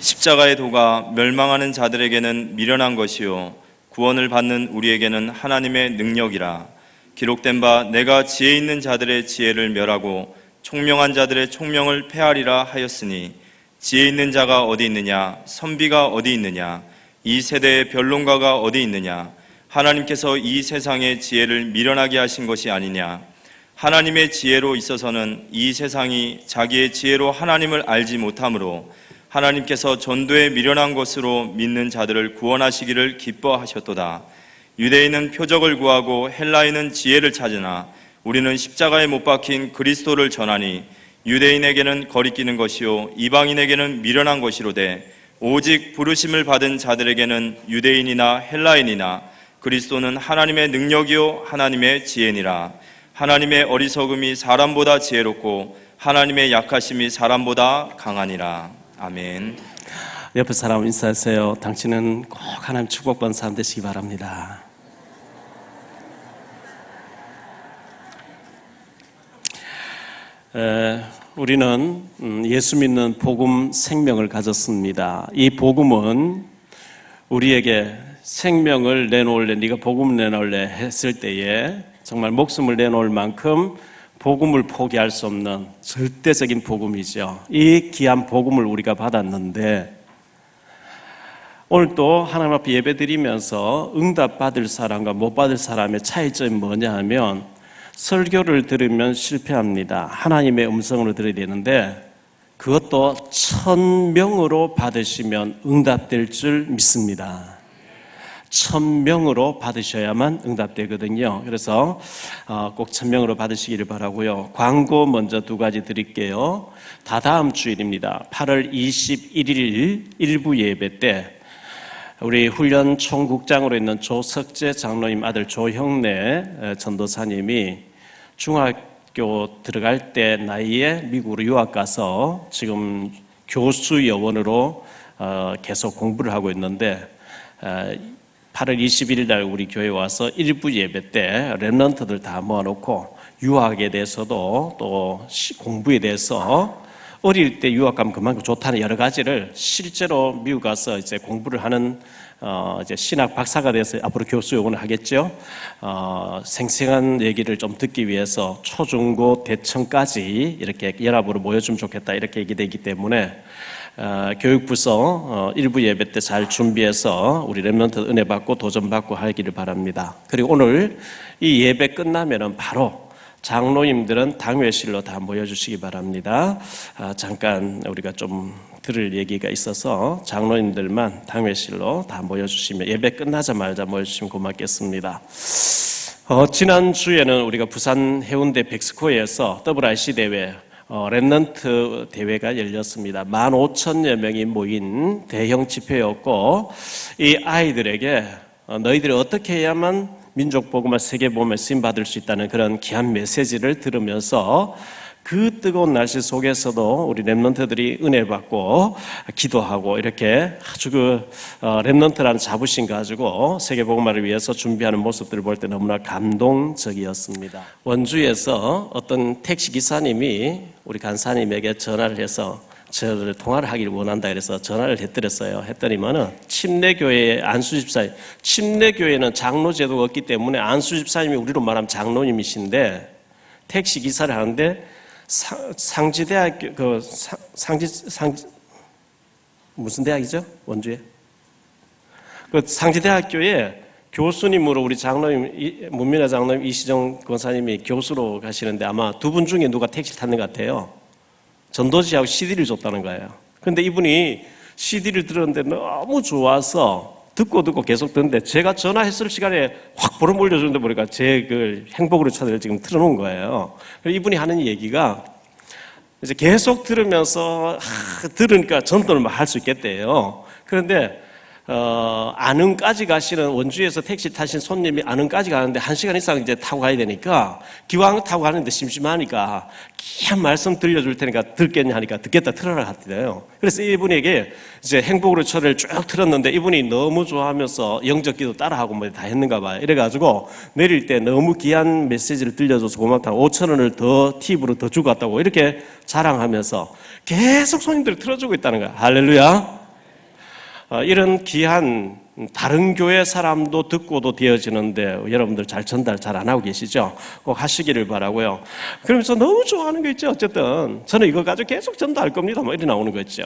십자가의 도가 멸망하는 자들에게는 미련한 것이요 구원을 받는 우리에게는 하나님의 능력이라. 기록된 바 내가 지혜 있는 자들의 지혜를 멸하고 총명한 자들의 총명을 패하리라 하였으니, 지혜 있는 자가 어디 있느냐? 선비가 어디 있느냐? 이 세대의 변론가가 어디 있느냐? 하나님께서 이 세상의 지혜를 미련하게 하신 것이 아니냐? 하나님의 지혜로 있어서는 이 세상이 자기의 지혜로 하나님을 알지 못하므로 하나님께서 전도에 미련한 것으로 믿는 자들을 구원하시기를 기뻐하셨도다. 유대인은 표적을 구하고 헬라인은 지혜를 찾으나 우리는 십자가에 못 박힌 그리스도를 전하니, 유대인에게는 거리끼는 것이요 이방인에게는 미련한 것이로되 오직 부르심을 받은 자들에게는 유대인이나 헬라인이나 그리스도는 하나님의 능력이요 하나님의 지혜니라. 하나님의 어리석음이 사람보다 지혜롭고 하나님의 약하심이 사람보다 강하니라. 아멘. 옆에 사람 인사하세요. 당신은 꼭 하나님 축복받은 사람 되시기 바랍니다. 우리는 예수 믿는 복음 생명을 가졌습니다. 이 복음은 우리에게 생명을 내놓을래, 네가 복음을 내놓을래 했을 때에 정말 목숨을 내놓을 만큼 복음을 포기할 수 없는 절대적인 복음이죠. 이 귀한 복음을 우리가 받았는데, 오늘 또 하나님 앞에 예배드리면서 응답받을 사람과 못 받을 사람의 차이점이 뭐냐 하면, 설교를 들으면 실패합니다. 하나님의 음성으로 들어야 되는데 그것도 1000명으로 받으시면 응답될 줄 믿습니다. 1000명으로 받으셔야만 응답되거든요. 그래서 꼭 1000명으로 받으시기를 바라고요. 광고 먼저 2가지 드릴게요. 다다음 주일입니다. 8월 21일 일부 예배 때 우리 훈련 총국장으로 있는 조석재 장로님 아들 조형래 전도사님이 중학교 들어갈 때 나이에 미국으로 유학 가서 지금 교수 여원으로 계속 공부를 하고 있는데, 8월 21일 날 우리 교회에 와서 일부 예배 때 렘넌트들 다 모아놓고 유학에 대해서도 또 공부에 대해서 어릴 때 유학 가면 그만큼 좋다는 여러 가지를 실제로 미국 가서 이제 공부를 하는 이제 신학 박사가 돼서 앞으로 교수 요구는 하겠죠. 생생한 얘기를 좀 듣기 위해서 초중고 대청까지 이렇게 연합으로 모여주면 좋겠다 이렇게 얘기되기 때문에 교육부서 일부 예배 때 잘 준비해서 우리 렘넌트 은혜 받고 도전 받고 하기를 바랍니다. 그리고 오늘 이 예배 끝나면은 바로 장로님들은 당회실로 다 모여주시기 바랍니다. 잠깐 우리가 좀 들을 얘기가 있어서 장로님들만 당회실로 다 모여주시면, 예배 끝나자마자 모여주시면 고맙겠습니다. 지난주에는 우리가 부산 해운대 백스코에서 WRC 대회, 렘넌트 대회가 열렸습니다. 15,000여 명이 모인 대형 집회였고, 이 아이들에게 너희들이 어떻게 해야만 민족 복음화 세계 복음에 쓰임 받을 수 있다는 그런 귀한 메시지를 들으면서 그 뜨거운 날씨 속에서도 우리 렘넌트들이 은혜 받고 기도하고 이렇게 아주 렘넌트라는 자부심 가지고 세계 복음화를 위해서 준비하는 모습들을 볼 때 너무나 감동적이었습니다. 원주에서 어떤 택시 기사님이 우리 간사님에게 전화를 해서 저를 통화를 하기를 원한다 그래서 전화를 해드렸어요. 했더니만은 침례교회의 안수집사님, 침례교회는 장로 제도가 없기 때문에 안수집사님이 우리로 말하면 장로님이신데 택시 기사를 하는데 상지대학교 무슨 대학이죠? 원주에 상지대학교에 교수님으로 우리 장로님 문민아 장로님 이시정 권사님이 교수로 가시는데 아마 2분 중에 누가 택시를 탔는 것 같아요. 전도지하고 CD를 줬다는 거예요. 그런데 이분이 CD를 들었는데 너무 좋아서 듣고 계속 듣는데 제가 전화했을 시간에 확 보름 올려주는데 보니까 제 그 행복으로 차를 지금 틀어놓은 거예요. 이분이 하는 얘기가 이제 계속 들으면서 들으니까 전도를 할 수 있겠대요. 그런데 안흥까지 가시는, 원주에서 택시 타신 손님이 안흥까지 가는데 1시간 이상 이제 타고 가야 되니까, 기왕 타고 가는데 심심하니까 귀한 말씀 들려줄 테니까 듣겠냐 하니까 듣겠다 틀어라 하더래요. 그래서 이분에게 이제 행복으로 철을 쭉 틀었는데 이분이 너무 좋아하면서 영적 기도 따라하고 뭐 다 했는가 봐요. 이래가지고 내릴 때 너무 귀한 메시지를 들려줘서 고맙다고 5,000원을 더 팁으로 더 주고 갔다고 이렇게 자랑하면서 계속 손님들이 틀어주고 있다는 거야. 할렐루야. 이런 귀한 다른 교회 사람도 듣고도 되어지는데 여러분들 잘 전달 잘 안 하고 계시죠? 꼭 하시기를 바라고요. 그러면서 너무 좋아하는 거 있죠. 어쨌든 저는 이거 가지고 계속 전달할 겁니다. 뭐 이렇게 나오는 거 있죠.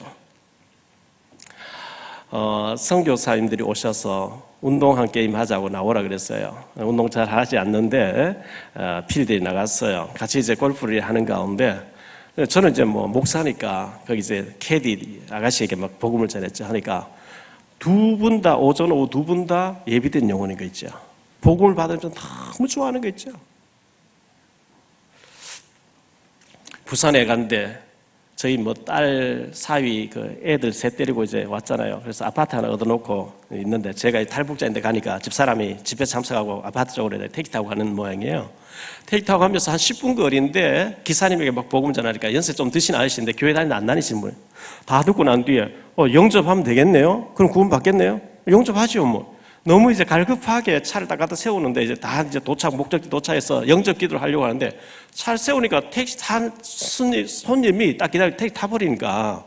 선교사님들이 오셔서 운동 한 게임 하자고 나오라 그랬어요. 운동 잘 하지 않는데 필드에 나갔어요. 같이 이제 골프를 하는 가운데 저는 이제 뭐 목사니까 거기 이제 캐디 아가씨에게 막 복음을 전했죠. 하니까 두 분 다 오전 오후 두 분 다 예비된 영혼인 거 있죠. 복음을 받으면 너무 좋아하는 거 있죠. 부산에 간데 저희 뭐 딸 사위 그 애들 셋 데리고 이제 왔잖아요. 그래서 아파트 하나 얻어놓고 있는데 제가 탈북자인데 가니까 집사람이 집에 참석하고 아파트 쪽으로 택시 타고 가는 모양이에요. 택시 타고 가면서 한 10분 거리인데 기사님에게 막 복음 전하니까 연세 좀 드신 아저씨인데 교회 다니는 안 다니시는 분. 다 듣고 난 뒤에 영접하면 되겠네요? 그럼 구원 받겠네요? 영접하지요 뭐. 너무 이제 갈급하게 차를 딱 갖다 세우는데 이제 다 이제 목적지 도착해서 영접 기도를 하려고 하는데 차를 세우니까 택시 탄 손님이 딱 기다리고 택시 타버리니까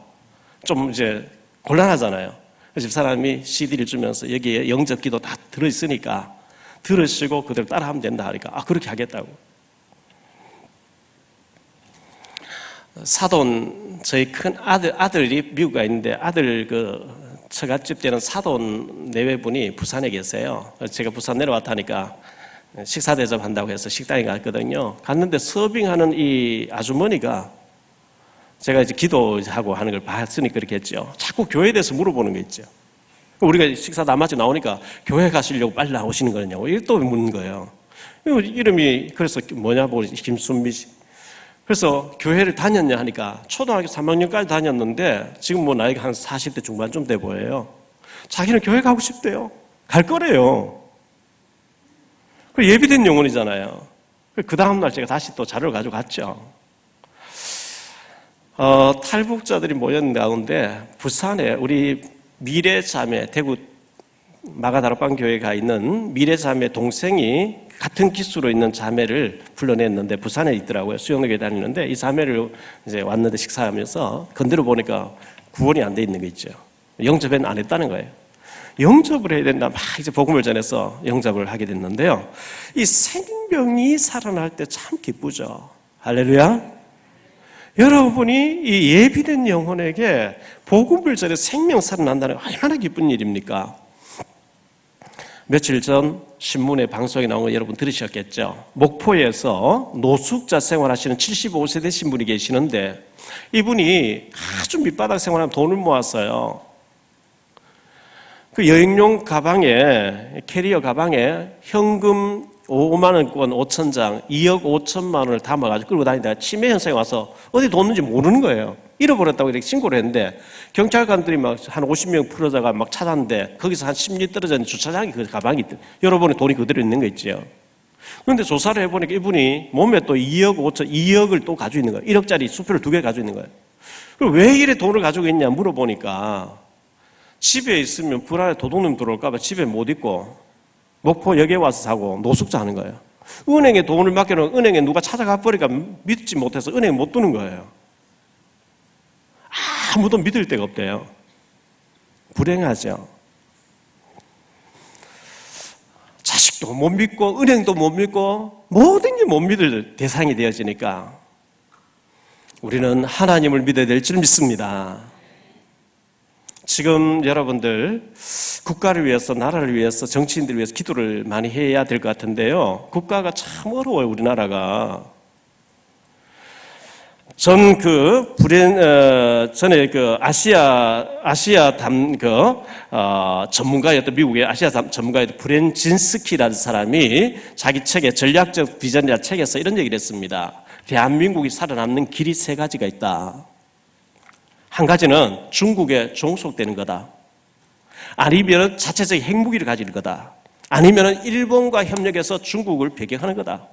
좀 이제 곤란하잖아요. 그래서 집사람이 CD를 주면서 여기에 영접 기도 다 들어있으니까 들으시고 그대로 따라하면 된다 하니까 그렇게 하겠다고. 사돈 저희 큰 아들이 미국에 있는데 아들 처갓집 되는 사돈 내외분이 부산에 계세요. 제가 부산 내려왔다니까 식사 대접한다고 해서 식당에 갔거든요. 갔는데 서빙하는 이 아주머니가 제가 이제 기도하고 하는 걸 봤으니까 그렇게 했죠. 자꾸 교회에 대해서 물어보는 거 있죠. 우리가 식사 다 마치고 나오니까 교회 가시려고 빨리 나오시는 거냐고 이렇게 또 묻는 거예요. 이름이 그래서 뭐냐고 김순미 씨. 그래서 교회를 다녔냐 하니까 초등학교 3학년까지 다녔는데 지금 뭐 나이가 한 40대 중반쯤 돼 보여요. 자기는 교회 가고 싶대요. 갈 거래요. 예비된 영혼이잖아요. 그 다음날 제가 다시 또 자료를 가지고 갔죠. 탈북자들이 모였는 가운데 부산에 우리 미래자매 대구 마가다락방 교회에 가 있는 미래자매 동생이 같은 기수로 있는 자매를 불러냈는데 부산에 있더라고요. 수영역에 다니는데 이 자매를 이제 왔는데 식사하면서 건드려 보니까 구원이 안 돼 있는 거 있죠. 영접은 안 했다는 거예요. 영접을 해야 된다. 막 이제 복음을 전해서 영접을 하게 됐는데요. 이 생명이 살아날 때 참 기쁘죠. 할렐루야. 여러분이 이 예비된 영혼에게 복음을 전해 생명 살아난다는 게 얼마나 기쁜 일입니까? 며칠 전 신문에 방송에 나온 거 여러분 들으셨겠죠? 목포에서 노숙자 생활하시는 75세 되신 분이 계시는데 이분이 아주 밑바닥 생활하면 돈을 모았어요. 그 여행용 가방에 캐리어 가방에 현금 5만 원권 5천 장 2억 5천만 원을 담아가지고 끌고 다니다가 치매 현상이 와서 어디 뒀는지 모르는 거예요. 잃어버렸다고 이렇게 신고를 했는데 경찰관들이 막 한 50명 풀어다가 막 찾았는데 거기서 한 10리 떨어져 있는 주차장에 그 가방이 있대. 여러분의 돈이 그대로 있는 거 있죠. 그런데 조사를 해보니까 이분이 몸에 또 2억 5천 2억을 또 가지고 있는 거예요. 1억짜리 수표를 2개 가지고 있는 거예요. 그럼 왜 이래 돈을 가지고 있냐 물어보니까 집에 있으면 불안해 도둑놈 들어올까 봐 집에 못 있고 목포역에 와서 사고 노숙자 하는 거예요. 은행에 돈을 맡겨놓으면 은행에 누가 찾아가 버리니까 믿지 못해서 은행에 못 두는 거예요. 아무도 믿을 데가 없대요. 불행하죠. 자식도 못 믿고 은행도 못 믿고 모든 게 못 믿을 대상이 되어지니까 우리는 하나님을 믿어야 될 줄 믿습니다. 지금 여러분들 국가를 위해서 나라를 위해서 정치인들을 위해서 기도를 많이 해야 될 것 같은데요. 국가가 참 어려워요. 우리나라가. 전에 아시아 전문가였던 미국의 아시아 전문가였던 브렌진스키라는 사람이 자기 책에 전략적 비전이라는 책에서 이런 얘기를 했습니다. 대한민국이 살아남는 길이 세 가지가 있다. 한 가지는 중국에 종속되는 거다. 아니면 자체적인 핵무기를 가지는 거다. 아니면 일본과 협력해서 중국을 배경하는 거다.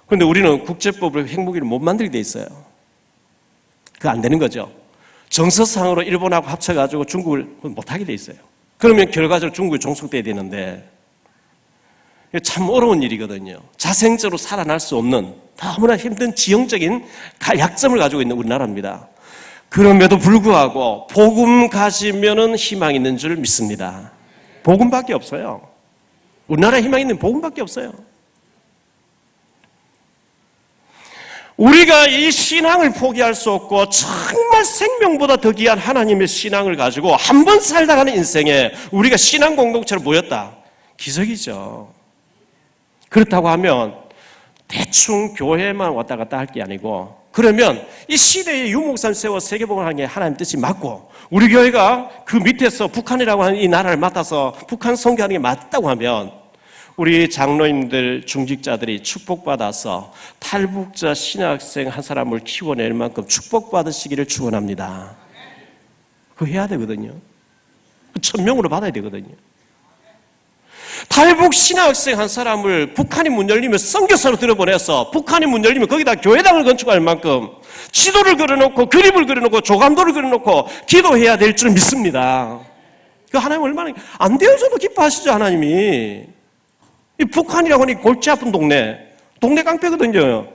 그런데 우리는 국제법으로 핵무기를 못 만들게 돼 있어요. 그거 안 되는 거죠. 정서상으로 일본하고 합쳐가지고 중국을 못하게 돼 있어요. 그러면 결과적으로 중국이 종속돼야 되는데 참 어려운 일이거든요. 자생적으로 살아날 수 없는 너무나 힘든 지형적인 약점을 가지고 있는 우리나라입니다. 그럼에도 불구하고 복음 가지면은 희망 있는 줄 믿습니다. 복음밖에 없어요. 우리나라에 희망 있는 복음밖에 없어요. 우리가 이 신앙을 포기할 수 없고 정말 생명보다 더 귀한 하나님의 신앙을 가지고 한 번 살다 가는 인생에 우리가 신앙 공동체로 모였다. 기적이죠. 그렇다고 하면 대충 교회만 왔다 갔다 할 게 아니고, 그러면 이 시대에 유목산 세워 세계복음을 하는 게 하나님 뜻이 맞고, 우리 교회가 그 밑에서 북한이라고 하는 이 나라를 맡아서 북한 선교하는 게 맞다고 하면 우리 장로님들, 중직자들이 축복받아서 탈북자 신학생 한 사람을 키워낼 만큼 축복받으시기를 축원합니다. 그거 해야 되거든요. 1000명으로 받아야 되거든요. 탈북 신학생 한 사람을 북한이 문 열리면 선교사로 들어보내서 북한이 문 열리면 거기다 교회당을 건축할 만큼 지도를 그려놓고 그림을 그려놓고 조감도를 그려놓고 기도해야 될 줄 믿습니다. 그 하나님 얼마나 안 되어서도 기뻐하시죠, 하나님이. 이 북한이라고 하니 골치 아픈 동네 깡패거든요.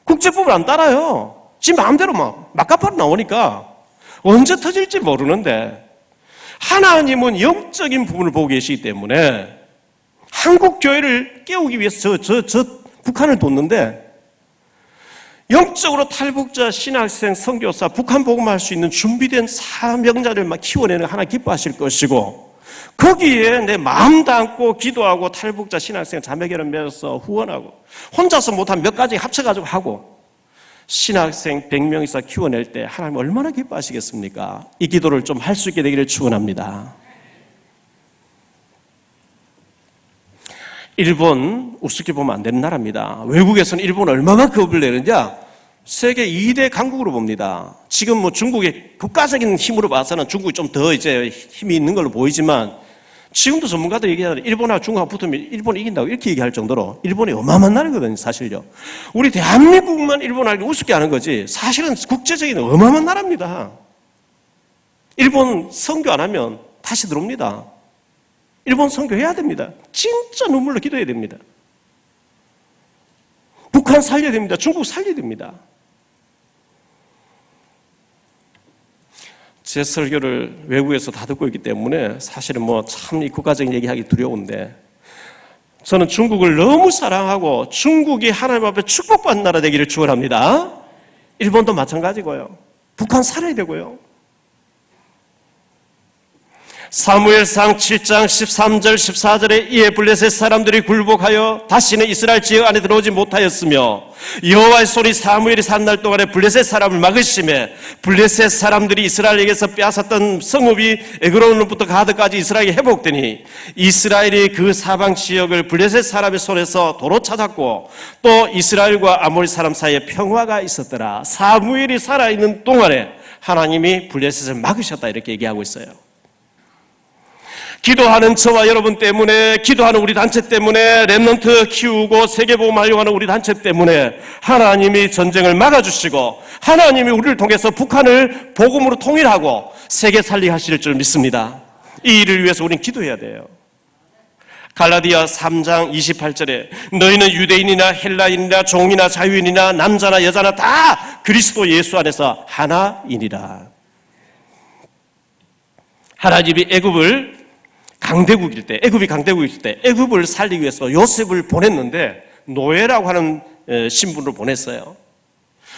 국제법을 안 따라요. 지 마음대로 막 갚아로 나오니까 언제 터질지 모르는데, 하나님은 영적인 부분을 보고 계시기 때문에 한국 교회를 깨우기 위해서 저 북한을 뒀는데, 영적으로 탈북자, 신학생, 선교사, 북한 복음할 수 있는 준비된 사명자를 막 키워내는 하나 기뻐하실 것이고, 거기에 내 마음 담고 기도하고 탈북자, 신학생, 자매결연 맺어서 후원하고, 혼자서 못한 몇 가지 합쳐가지고 하고, 신학생 100명 이상 키워낼 때 하나님 얼마나 기뻐하시겠습니까? 이 기도를 좀 할 수 있게 되기를 축원합니다. 일본 우습게 보면 안 되는 나라입니다. 외국에서는 일본 얼마나 겁을 내느냐? 세계 2대 강국으로 봅니다. 지금 뭐 중국의 국가적인 힘으로 봐서는 중국이 좀 더 이제 힘이 있는 걸로 보이지만, 지금도 전문가들이 얘기하는 일본하고 중국하고 붙으면 일본이 이긴다고 이렇게 얘기할 정도로 일본이 어마어마한 나라거든요, 사실요. 우리 대한민국만 일본하고 우습게 하는 거지, 사실은 국제적인 어마어마한 나라입니다. 일본 선교 안 하면 다시 들어옵니다. 일본 선교해야 됩니다. 진짜 눈물로 기도해야 됩니다. 북한 살려야 됩니다. 중국 살려야 됩니다. 제 설교를 외국에서 다 듣고 있기 때문에 사실은 뭐 참 이 국가적인 얘기하기 두려운데, 저는 중국을 너무 사랑하고 중국이 하나님 앞에 축복받는 나라 되기를 축원합니다. 일본도 마찬가지고요. 북한 살아야 되고요. 사무엘상 7장 13절 14절에 이에 블레셋 사람들이 굴복하여 다시는 이스라엘 지역 안에 들어오지 못하였으며, 여호와의 손이 사무엘이 산 날 동안에 블레셋 사람을 막으심에 블레셋 사람들이 이스라엘에게서 빼앗았던 성읍이 에그론으로부터 가드까지 이스라엘에 회복되니 이스라엘이 그 사방 지역을 블레셋 사람의 손에서 도로 찾았고, 또 이스라엘과 아모리 사람 사이에 평화가 있었더라. 사무엘이 살아있는 동안에 하나님이 블레셋을 막으셨다, 이렇게 얘기하고 있어요. 기도하는 저와 여러분 때문에, 기도하는 우리 단체 때문에, 렘넌트 키우고 세계복음 하려고 하는 우리 단체 때문에 하나님이 전쟁을 막아주시고, 하나님이 우리를 통해서 북한을 복음으로 통일하고 세계 살리게 하실 줄 믿습니다. 이 일을 위해서 우리는 기도해야 돼요. 갈라디아 3장 28절에 너희는 유대인이나 헬라인이나 종이나 자유인이나 남자나 여자나 다 그리스도 예수 안에서 하나이니라. 하나님이 애굽이 강대국일 때 애굽을 살리기 위해서 요셉을 보냈는데 노예라고 하는 신분으로 보냈어요.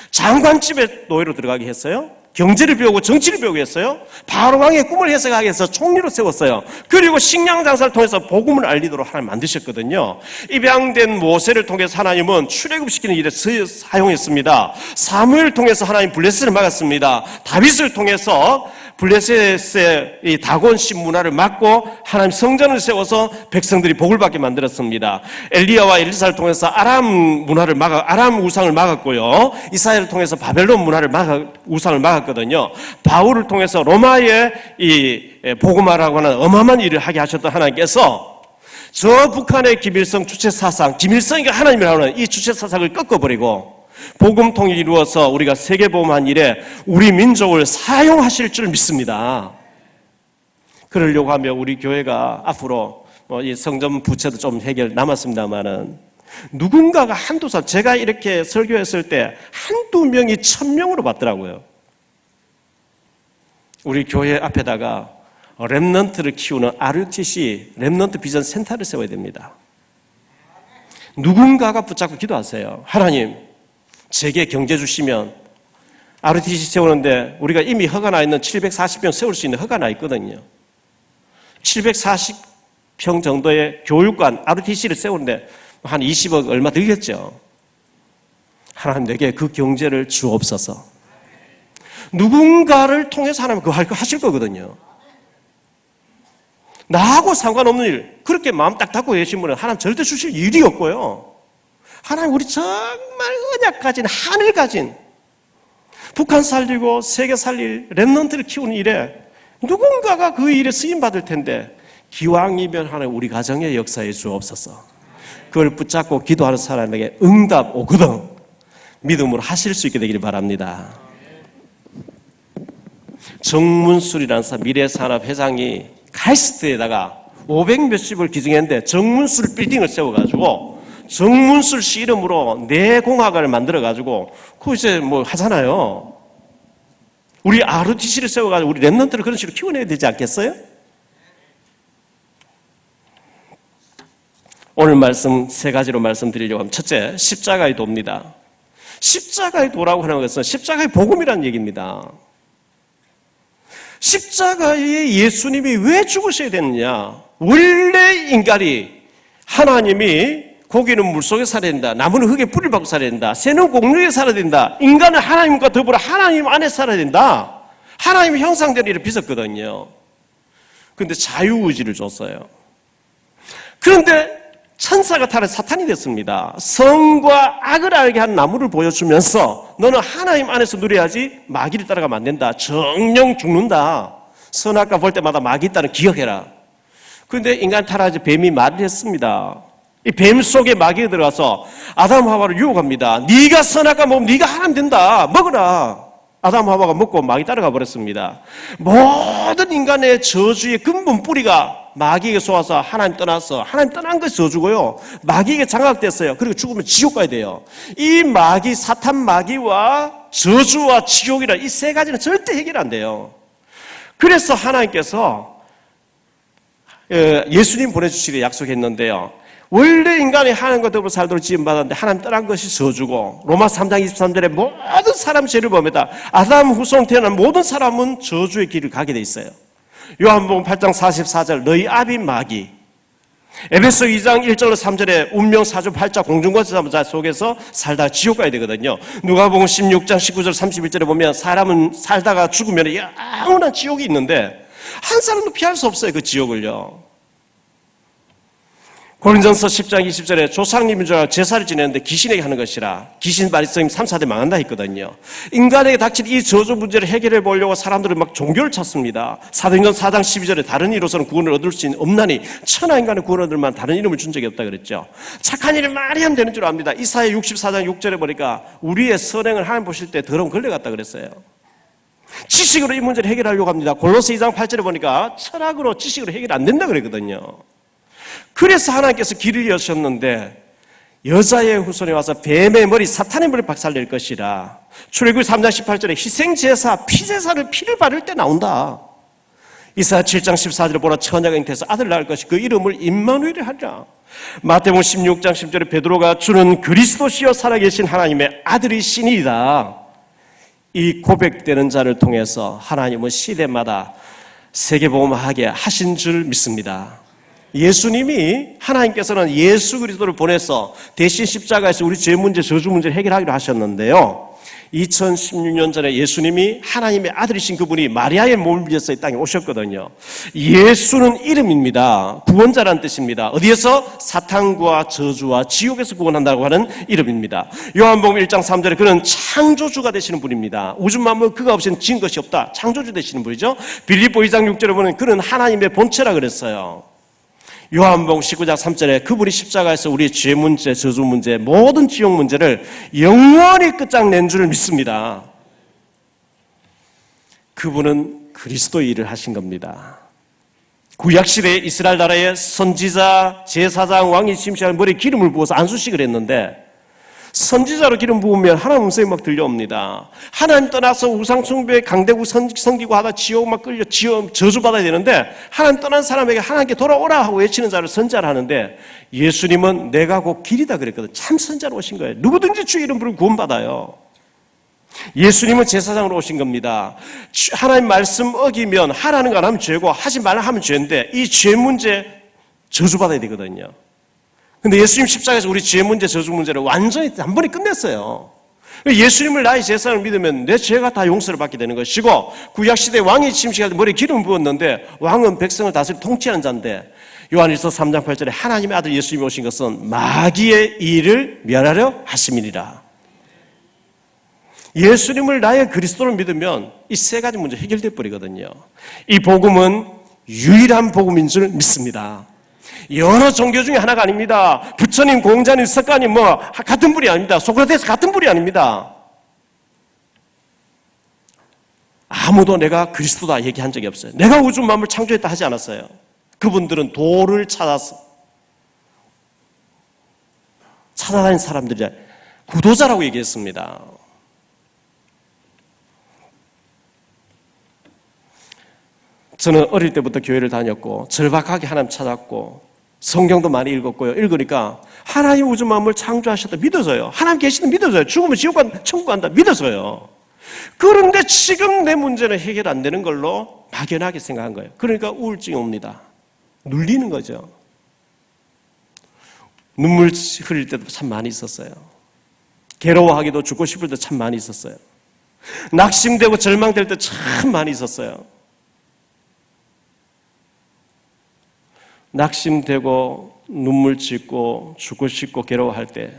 장관집에 노예로 들어가게 했어요. 경제를 배우고 정치를 배우게 했어요. 바로 왕의 꿈을 해석하게 해서 총리로 세웠어요. 그리고 식량 장사를 통해서 복음을 알리도록 하나님 만드셨거든요. 입양된 모세를 통해서 하나님은 출애굽시키는 일에 사용했습니다. 사무엘을 통해서 하나님 블레셋을 막았습니다. 다윗을 통해서 블레셋의 이 다곤신 문화를 막고 하나님 성전을 세워서 백성들이 복을 받게 만들었습니다. 엘리야와 엘리사를 통해서 아람 우상을 막았고요. 이사야를 통해서 바벨론 우상을 막았거든요. 바울을 통해서 로마의 이 복음화라고 하는 어마어마한 일을 하게 하셨던 하나님께서 저 북한의 김일성 주체사상, 김일성이 하나님이라고 하는 이 주체사상을 꺾어버리고 복음 통일이 이루어서 우리가 세계복음한 일에 우리 민족을 사용하실 줄 믿습니다. 그러려고 하면 우리 교회가 앞으로 이 성전 부채도 좀 해결 남았습니다만은, 누군가가 한두 사람, 제가 이렇게 설교했을 때 한두 명이 1000명으로 받더라고요. 우리 교회 앞에다가 렘넌트를 키우는 RUTC 렘넌트 비전 센터를 세워야 됩니다. 누군가가 붙잡고 기도하세요. 하나님, 제게 경제 주시면 RUTC 세우는데 우리가 이미 허가 나 있는 740평 세울 수 있는 허가 나 있거든요. 740평 정도의 교육관 RUTC를 세우는데 한 20억 얼마 들겠죠. 하나님, 내게 그 경제를 주옵소서. 누군가를 통해서 하나님 그거 하실 거거든요. 나하고 상관없는 일, 그렇게 마음 딱 닫고 계신 분은 하나님 절대 주실 일이 없고요. 하나님, 우리 정말 언약 가진, 하늘 가진, 북한 살리고 세계 살릴 렘넌트를 키우는 일에 누군가가 그 일에 쓰임받을 텐데 기왕이면 하나님 우리 가정의 역사에 주옵소서. 그걸 붙잡고 기도하는 사람에게 응답 오거든 믿음으로 하실 수 있게 되기를 바랍니다. 정문술이라는 사람, 미래산업 회장이 카이스트에다가 500 몇십을 기증했는데 정문술 빌딩을 세워가지고 정문술 씨 이름으로 내공학을 만들어가지고 그거 이제 뭐 하잖아요. 우리 RUTC를 세워가지고 우리 랩런트를 그런 식으로 키워내야 되지 않겠어요? 오늘 말씀 세 가지로 말씀드리려고 하면, 첫째, 십자가의 도입니다. 십자가의 도라고 하는 것은 십자가의 복음이라는 얘기입니다. 십자가에 예수님이 왜 죽으셔야 되느냐? 원래 인간이, 하나님이 고기는 물속에 살아야 된다, 나무는 흙에 뿌리를 박고 살아야 된다, 새는 공중에 살아야 된다, 인간은 하나님과 더불어 하나님 안에 살아야 된다, 하나님의 형상대로 이렇게 빚었거든요. 그런데 자유의지를 줬어요. 그런데 천사가 타는 사탄이 됐습니다. 선과 악을 알게 한 나무를 보여주면서 너는 하나님 안에서 누려야지 마귀를 따라가면 안 된다, 정령 죽는다, 선악과 볼 때마다 마귀 있다는 기억해라. 그런데 인간 타락해서 뱀이 말을 했습니다. 이 뱀 속에 마귀가 들어가서 아담 하와를 유혹합니다. 네가 선악과 먹으면 네가 하나님 된다, 먹어라. 아담 하와가 먹고 마귀 따라가 버렸습니다. 모든 인간의 저주의 근본 뿌리가 마귀에게 쏘아서 하나님 떠나서, 하나님 떠난 것이 저주고요, 마귀에게 장악됐어요. 그리고 죽으면 지옥 가야 돼요. 이 마귀, 사탄 마귀와 저주와 지옥이라 이 세 가지는 절대 해결 안 돼요. 그래서 하나님께서 예수님 보내주시기를 약속했는데요, 원래 인간이 하나님과 더불어 살도록 지음받았는데 하나님 떠난 것이 저주고, 로마 3장 23절에 모든 사람 죄를 범했다, 아담 후손 태어난 모든 사람은 저주의 길을 가게 돼 있어요. 요한복음 8장 44절, 너희 아비 마귀. 에베소 2장 1절로 3절에 운명 사주 팔자 공중권자 속에서 살다가 지옥 가야 되거든요. 누가복음 16장 19절 31절에 보면 사람은 살다가 죽으면 영원한 지옥이 있는데 한 사람도 피할 수 없어요, 그 지옥을요. 고린전서 10장 20절에 조상님인 줄 알고 제사를 지내는데 귀신에게 하는 것이라, 귀신 말씀이 3, 4대 망한다 했거든요. 인간에게 닥친 이 저주 문제를 해결해 보려고 사람들은 막 종교를 찾습니다. 사도행전 4장 12절에 다른 이로서는 구원을 얻을 수 있는 없나니 천하 인간의 구원을 얻을 만한 다른 이름을 준 적이 없다 그랬죠. 착한 일을 많이 하면 되는 줄 압니다. 이사야 64장 6절에 보니까 우리의 선행을 하나님 보실 때 더러운 걸레같다 그랬어요. 지식으로 이 문제를 해결하려고 합니다. 골로새 2장 8절에 보니까 철학으로 지식으로 해결 안 된다 그랬거든요. 그래서 하나님께서 길을 여셨는데 여자의 후손이 와서 뱀의 머리, 사탄의 머리를 박살낼 것이라. 출애굽기 3장 18절에 희생제사, 피제사를 피를 바를 때 나온다. 이사야 7장 14절에 보라, 처녀가 잉태해서 아들 낳을 것이 그 이름을 임마누엘이 하리라. 마태복음 16장 10절에 베드로가 주는 그리스도시여 살아계신 하나님의 아들이시니이다. 이 고백되는 자를 통해서 하나님은 시대마다 세계복음하게 하신 줄 믿습니다. 예수님이, 하나님께서는 예수 그리스도를 보내서 대신 십자가에서 우리 죄 문제, 저주 문제를 해결하기로 하셨는데요, 2016년 전에 예수님이 하나님의 아들이신 그분이 마리아의 몸을 빌려서 이 땅에 오셨거든요. 예수는 이름입니다. 구원자라는 뜻입니다. 어디에서? 사탄과 저주와 지옥에서 구원한다고 하는 이름입니다. 요한복음 1장 3절에 그는 창조주가 되시는 분입니다. 우주 만물 그가 없이는 지은 것이 없다, 창조주 되시는 분이죠. 빌립보 2장 6절에 보면 그는 하나님의 본체라 그랬어요. 요한복음 19장 3절에 그분이 십자가에서 우리의 죄 문제, 저주 문제, 모든 지옥 문제를 영원히 끝장낸 줄 믿습니다. 그분은 그리스도의 일을 하신 겁니다. 구약시대에 이스라엘 나라의 선지자, 제사장, 왕이 심시할 머리에 기름을 부어서 안수식을 했는데 선지자로 기름 부으면 하나님 음성이 막 들려옵니다. 하나님 떠나서 우상 숭배에 강대국 섬기고 하다 지옥 막 끌려 저주받아야 되는데 하나님 떠난 사람에게 하나님께 돌아오라 하고 외치는 자를 선자를 하는데 예수님은 내가 곧 길이다 그랬거든. 참 선자로 오신 거예요. 누구든지 주의 이름 부르면 구원받아요. 예수님은 제사장으로 오신 겁니다. 하나님 말씀 어기면 하라는 거 안 하면 죄고 하지 말라 하면 죄인데 이 죄 문제 저주받아야 되거든요. 근데 예수님 십자가에서 우리 죄 문제, 저주 문제를 완전히 한 번에 끝냈어요. 예수님을 나의 제사장을 믿으면 내 죄가 다 용서를 받게 되는 것이고 구약시대 왕이 침식할 때 머리에 기름 부었는데 왕은 백성을 다스리고 통치하는 자인데 요한일서 3장 8절에 하나님의 아들 예수님이 오신 것은 마귀의 일을 멸하려 하심이니라. 예수님을 나의 그리스도로 믿으면 이 세 가지 문제 해결돼 버리거든요. 이 복음은 유일한 복음인 줄 믿습니다. 여러 종교 중에 하나가 아닙니다. 부처님, 공자님, 석가님 같은 분이 아닙니다. 소크라테스 같은 분이 아닙니다. 아무도 내가 그리스도다 얘기한 적이 없어요. 내가 우주 만물을 창조했다 하지 않았어요. 그분들은 도를 찾아다닌 사람들이 구도자라고 얘기했습니다. 저는 어릴 때부터 교회를 다녔고 절박하게 하나님 찾았고 성경도 많이 읽었고요. 읽으니까 하나님 우주 만물 창조하셨다 믿어져요. 하나님 계시다 믿어져요. 죽으면 지옥 간다, 천국 간다 믿어져요. 그런데 지금 내 문제는 해결 안 되는 걸로 막연하게 생각한 거예요. 그러니까 우울증이 옵니다. 눌리는 거죠. 눈물 흘릴 때도 참 많이 있었어요. 괴로워하기도 죽고 싶을 때 참 많이 있었어요. 낙심되고 절망될 때 참 많이 있었어요. 낙심되고 눈물 짓고 죽고 싶고 괴로워할 때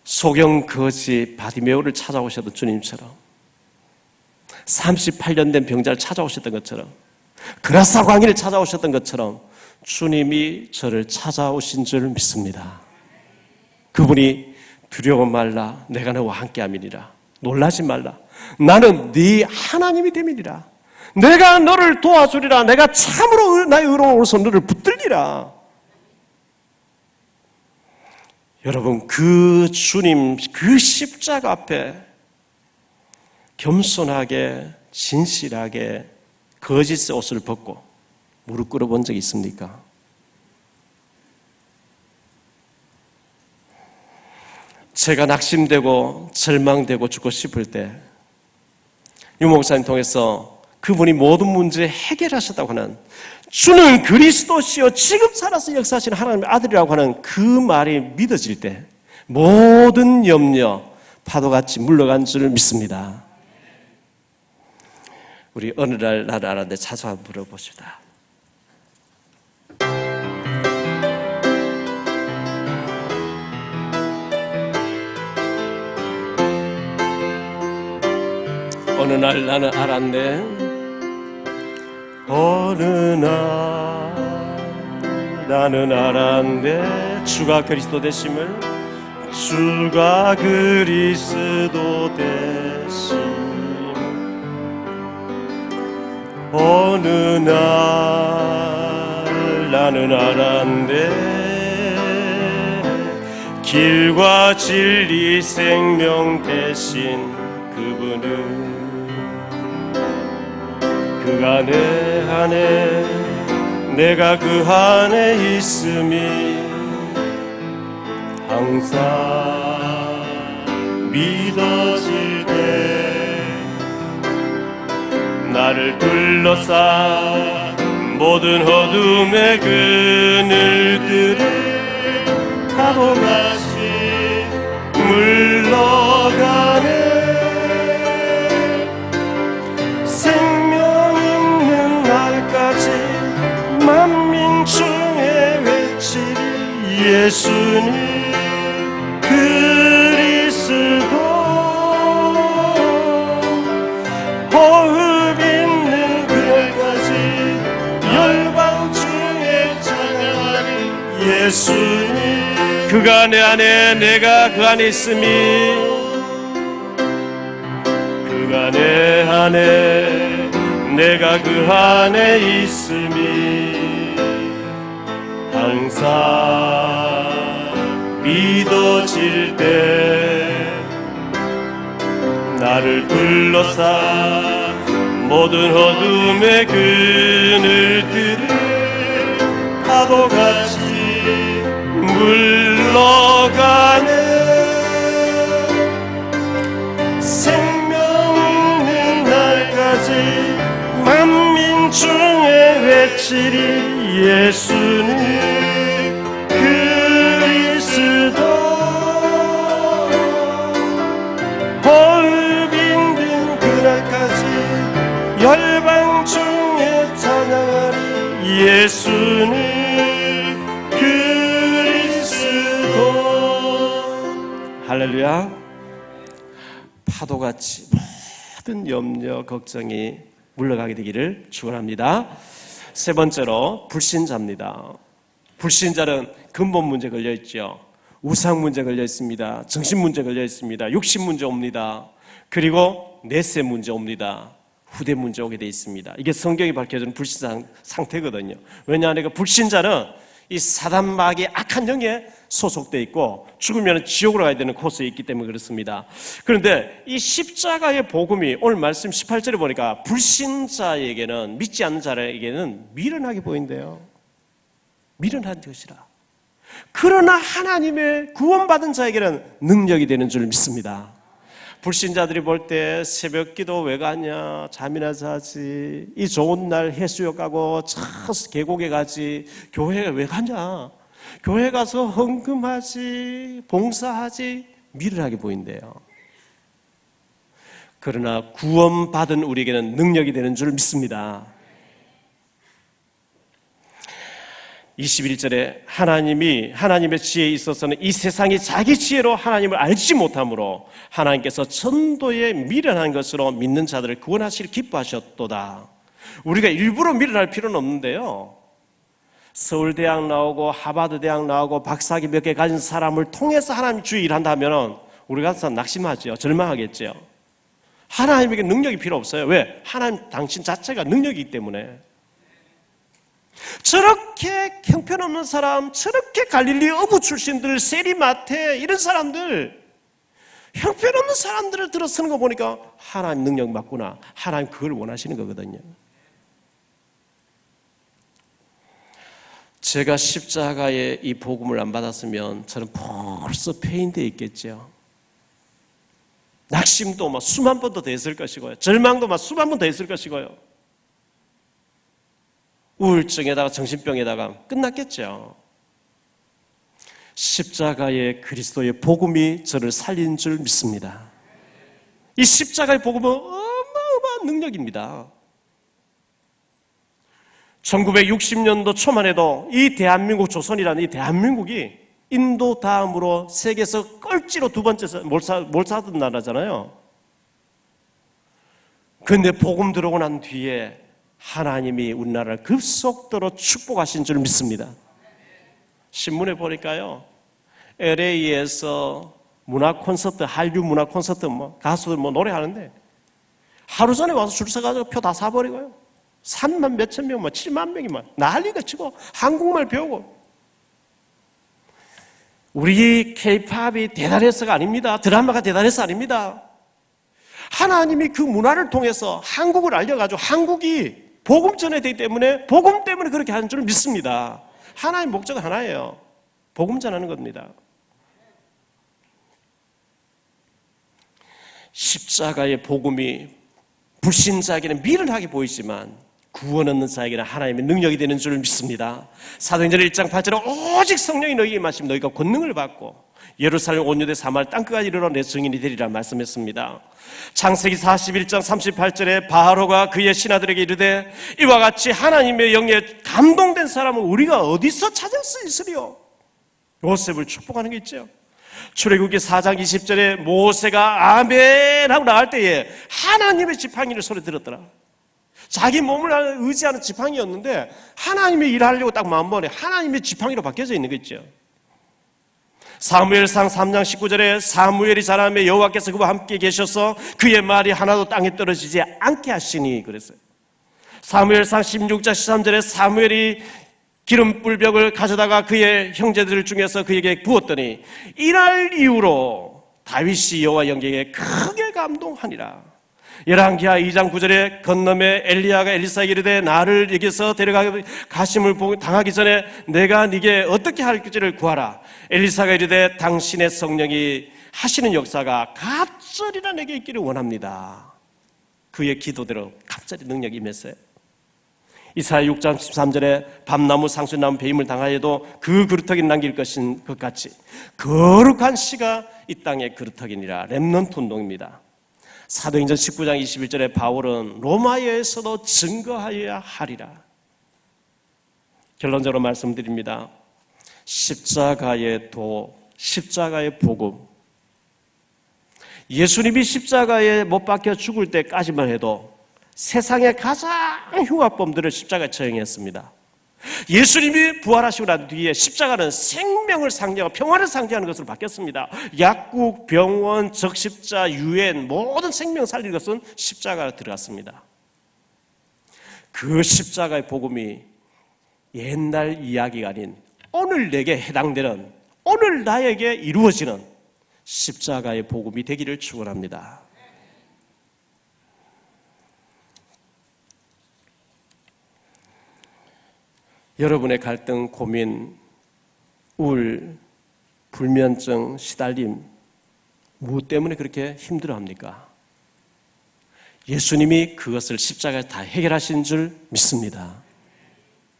소경 거지 바디메오를 찾아오셨던 주님처럼 38년 된 병자를 찾아오셨던 것처럼 그라사 광야를 찾아오셨던 것처럼 주님이 저를 찾아오신 줄 믿습니다. 그분이 두려워 말라 내가 너와 함께함이니라. 놀라지 말라 나는 네 하나님이 됨이니라. 내가 너를 도와주리라. 내가 참으로 나의 의로운 오른손 너를 붙들리라. 여러분 그 주님 그 십자가 앞에 겸손하게 진실하게 거짓의 옷을 벗고 무릎 꿇어본 적이 있습니까? 제가 낙심되고 절망되고 죽고 싶을 때 유 목사님 통해서 그분이 모든 문제 해결하셨다고 하는 주는 그리스도시요 지금 살아서 역사하시는 하나님의 아들이라고 하는 그 말이 믿어질 때 모든 염려 파도같이 물러간 줄 믿습니다. 우리 어느 날 나를 알았는데 자주 한번 물어봅시다. 어느 날 나는 알았네. 어느 날 나는 알았네. 주가 그리스도 되심을. 주가 그리스도 되심. 어느 날 나는 알았네. 길과 진리 생명 되신 그분은 그가 내 안에 내가 그 안에 있음이 항상 믿어질 때 나를 둘러싼 모든 어둠의 그늘들을 파도같이 물러가네. 만민 중에 외치리 예수님 그리스도. 호흡 있는 그날까지 열방 중에 찬양하리 예수님. 그가 내 안에 내가 그 안에 있음이 그가 내 안에 내가 그 안에 있음이 항상 믿어질 때 나를 둘러싸 모든 어둠의 그늘들을 파도같이 물러가네. 생명 있는 날까지 만민 중에 외치리 예수는 그리스도. 호흡 힘든 그날까지 열방 중에 찬양하리 예수는 할렐루야. 파도같이 모든 염려 걱정이 물러가게 되기를 축원합니다. 세 번째로 불신자입니다. 불신자는 근본 문제 걸려 있죠. 우상 문제 걸려 있습니다. 정신 문제 걸려 있습니다. 육신 문제 옵니다. 그리고 내세 문제 옵니다. 후대 문제 오게 돼 있습니다. 이게 성경이 밝혀주는 불신자 상태거든요. 왜냐하면 불신자는 이 사단 마귀의 악한 영에 소속되어 있고 죽으면 지옥으로 가야 되는 코스에 있기 때문에 그렇습니다. 그런데 이 십자가의 복음이 오늘 말씀 18절에 보니까 불신자에게는, 믿지 않는 자에게는 미련하게 보인대요. 미련한 것이라. 그러나 하나님의 구원받은 자에게는 능력이 되는 줄 믿습니다. 불신자들이 볼 때 새벽 기도 왜 가냐, 잠이나 자지, 이 좋은 날 해수욕 가고 저 계곡에 가지, 교회에 왜 가냐, 교회 가서 헌금하지, 봉사하지, 미련하게 보인대요. 그러나 구원받은 우리에게는 능력이 되는 줄 믿습니다. 21절에 하나님의 지혜에 있어서는 이 세상이 자기 지혜로 하나님을 알지 못하므로 하나님께서 천도에 미련한 것으로 믿는 자들을 구원하시길 기뻐하셨도다. 우리가 일부러 미련할 필요는 없는데요, 서울대학 나오고 하버드대학 나오고 박사학위 몇 개 가진 사람을 통해서 하나님 주의 일한다면 우리가 낙심하죠. 절망하겠죠. 하나님에게 능력이 필요 없어요. 왜? 하나님 당신 자체가 능력이기 때문에. 저렇게 형편없는 사람, 저렇게 갈릴리 어부 출신들, 세리마테 이런 사람들, 형편없는 사람들을 들어서는 거 보니까 하나님 능력 맞구나. 하나님 그걸 원하시는 거거든요. 제가 십자가의 이 복음을 안 받았으면 저는 벌써 폐인되어 있겠죠. 낙심도 막 수만 번 더 됐을 것이고요. 절망도 막 수만 번 더 했을 것이고요. 우울증에다가 정신병에다가 끝났겠죠. 십자가의 그리스도의 복음이 저를 살린 줄 믿습니다. 이 십자가의 복음은 어마어마한 능력입니다. 1960년도 초만 해도 이 대한민국, 조선이라는 이 대한민국이 인도 다음으로 세계에서 꼴찌로 두 번째 몰사하던 나라잖아요. 그런데 복음 들어오고 난 뒤에 하나님이 우리나라를 급속도로 축복하신 줄 믿습니다. 신문에 보니까요, LA에서 문화 콘서트, 한류 문화 콘서트, 가수들 노래하는데 하루 전에 와서 줄 서가지고 표 다 사버리고요. 3만 몇천 명, 7만 명이 난리가 치고 한국말 배우고. 우리 K-팝이 대단해서가 아닙니다. 드라마가 대단해서 아닙니다. 하나님이 그 문화를 통해서 한국을 알려가지고 한국이 복음 전해야 되기 때문에, 복음 때문에 그렇게 하는 줄 믿습니다. 하나님 목적은 하나예요. 복음 전하는 겁니다. 십자가의 복음이 불신자에게는 미련하게 보이지만 구원 얻는 자에게는 하나님의 능력이 되는 줄 믿습니다. 사도행전 1장 8절에 오직 성령이 너희에게 임하시면 너희가 권능을 받고 예루살렘 온 유대 사마리아 땅끝까지 이르러 내 증인이 되리라 말씀했습니다. 창세기 41장 38절에 바로가 그의 신하들에게 이르되 이와 같이 하나님의 영에 감동된 사람은 우리가 어디서 찾을 수 있으리요? 요셉을 축복하는 게 있죠. 출애굽기 4장 20절에 모세가 아멘 하고 나갈 때에 하나님의 지팡이를 소리 들었더라. 자기 몸을 의지하는 지팡이였는데 하나님이 일하려고 딱 마음먹으니 하나님의 지팡이로 바뀌어져 있는 거 있죠. 사무엘상 3장 19절에 사무엘이 자라매 여호와께서 그와 함께 계셔서 그의 말이 하나도 땅에 떨어지지 않게 하시니 그랬어요. 사무엘상 16장 13절에 사무엘이 기름불벽을 가져다가 그의 형제들 중에서 그에게 부었더니 이날 이후로 다윗이 여호와 영계에 크게 감동하니라. 열왕기하 2장 9절에 건너매 엘리야가 엘리사에게 이르되 나를 여기서 데려가심을 당하기 전에 내가 네게 어떻게 할지를 구하라. 엘리사가 이르되 당신의 성령이 하시는 역사가 갑절이나 내게 있기를 원합니다. 그의 기도대로 갑자기 능력이 임했어요. 이사야 6장 13절에 밤나무 상수나무 배임을 당하여도 그 그루터기 남길 것인 것 같이 거룩한 씨가 이 땅의 그루터기니라. 렘넌트 운동입니다. 사도행전 19장 21절에 바울은 로마에서도 증거하여야 하리라. 결론적으로 말씀드립니다. 십자가의 도, 십자가의 복음, 예수님이 십자가에 못 박혀 죽을 때까지만 해도 세상의 가장 흉악범들을 십자가에 처형했습니다. 예수님이 부활하시고 난 뒤에 십자가는 생명을 상징하고 평화를 상징하는 것으로 바뀌었습니다. 약국, 병원, 적십자, 유엔 모든 생명 살리는 것은 십자가에 들어갔습니다. 그 십자가의 복음이 옛날 이야기가 아닌 오늘 내게 해당되는, 오늘 나에게 이루어지는 십자가의 복음이 되기를 축원합니다. 여러분의 갈등, 고민, 우울, 불면증, 시달림, 무엇 때문에 그렇게 힘들어합니까? 예수님이 그것을 십자가에 다 해결하신 줄 믿습니다.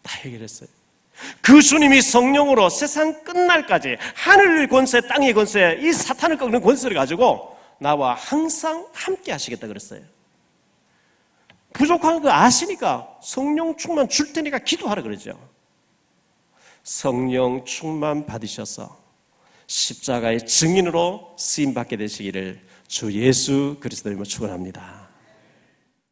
다 해결했어요. 그 주님이 성령으로 세상 끝날까지 하늘 권세, 땅의 권세, 이 사탄을 꺾는 권세를 가지고 나와 항상 함께 하시겠다 그랬어요. 부족한 거 아시니까 성령 충만 줄 테니까 기도하라 그러죠. 성령 충만 받으셔서 십자가의 증인으로 쓰임받게 되시기를 주 예수 그리스도로 축원합니다.